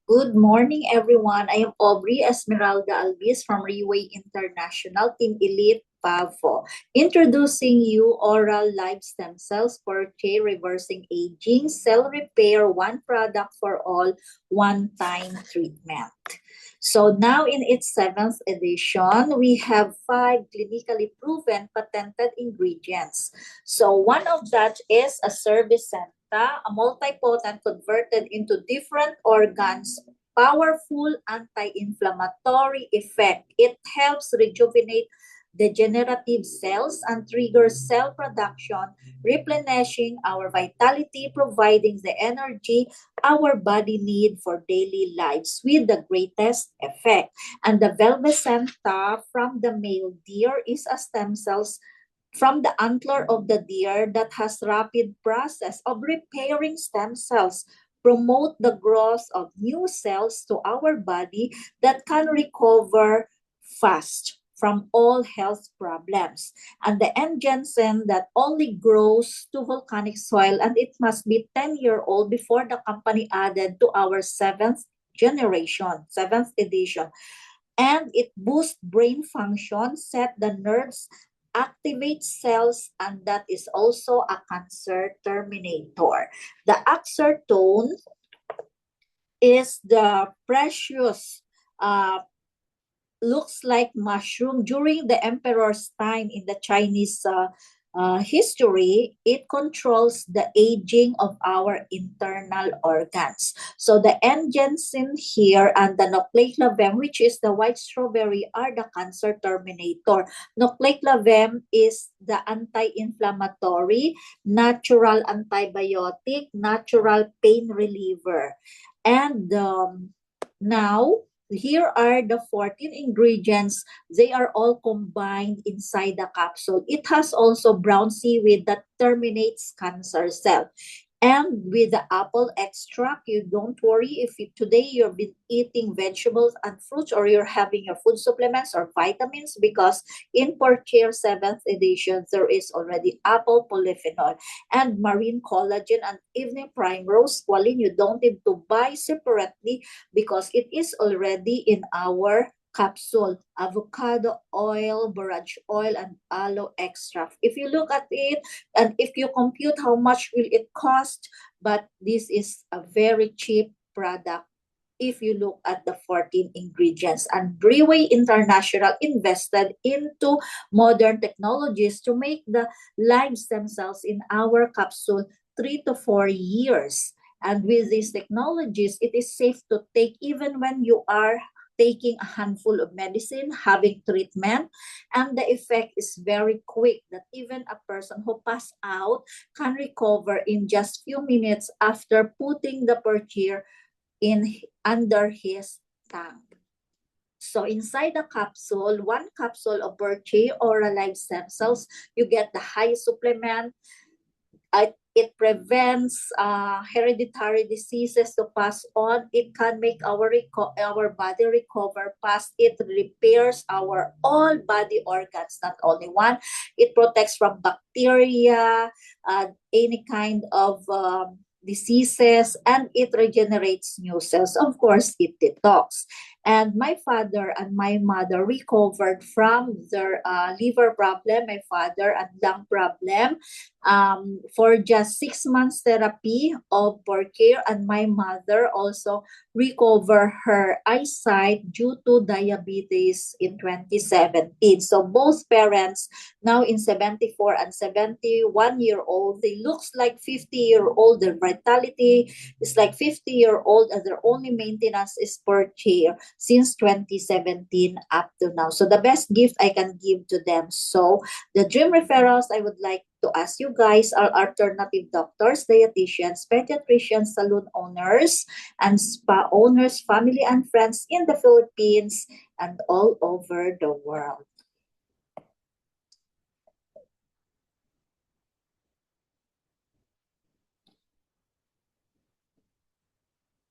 Good morning, everyone. I am Aubrey Esmeralda Albis from Reway International Team Elite Pavo, introducing you oral live stem cells for K reversing aging, cell repair, one product for all, one-time treatment. So now in its seventh edition, we have five clinically proven patented ingredients. So one of that is a service a multipotent converted into different organs, powerful anti-inflammatory effect. It helps rejuvenate degenerative cells and triggers cell production, replenishing our vitality, providing the energy our body need for daily lives with the greatest effect. And the Velvecenta from the male deer is a stem cells from the antler of the deer that has rapid process of repairing stem cells, promote the growth of new cells to our body that can recover fast from all health problems. And the M. Jensen that only grows to volcanic soil, and it must be 10-year-old before the company added to our seventh edition. And it boosts brain function, set the nerves, activate cells, and that is also a cancer terminator. The Axertone is the precious looks like mushroom during the emperor's time in the Chinese history. It controls the aging of our internal organs. So the engensin here and the noclaclavem, which is the white strawberry, are the cancer terminator. Noclaclavem is the anti-inflammatory, natural antibiotic, natural pain reliever. And now, here are the 14 ingredients. They are all combined inside the capsule. It has also brown seaweed that terminates cancer cell. And with the apple extract, you don't worry if today you've been eating vegetables and fruits or you're having your food supplements or vitamins, because in Portier 7th edition, there is already apple polyphenol and marine collagen and evening primrose squalene. You don't need to buy separately because it is already in our capsule, avocado oil, borage oil, and aloe extract. If you look at it and if you compute how much will it cost, but this is a very cheap product if you look at the 14 ingredients. And Breway International invested into modern technologies to make the live stem cells in our capsule 3 to 4 years. And with these technologies, it is safe to take even when you are taking a handful of medicine, having treatment, and the effect is very quick that even a person who passed out can recover in just few minutes after putting the Portier in under his tongue. So inside the capsule, one capsule of Portier Oral Life Stem Cells, you get the high supplement. It prevents hereditary diseases to pass on. It can make our body recover fast. It repairs our all body organs, not only one. It protects from bacteria, any kind of diseases, and it regenerates new cells. Of course, it detox. And my father and my mother recovered from their liver problem, my father, and lung problem for just 6 months therapy of Portier, and my mother also recover her eyesight due to diabetes in 2017. So both parents now in 74 and 71-year-old, they looks like 50-year-old. Their vitality is like 50-year-old, and their only maintenance is Portier since 2017 up to now. So the best gift I can give to them. So the dream referrals I would like to ask you guys are alternative doctors, dietitians, pediatricians, salon owners, and spa owners, family and friends in the Philippines and all over the world.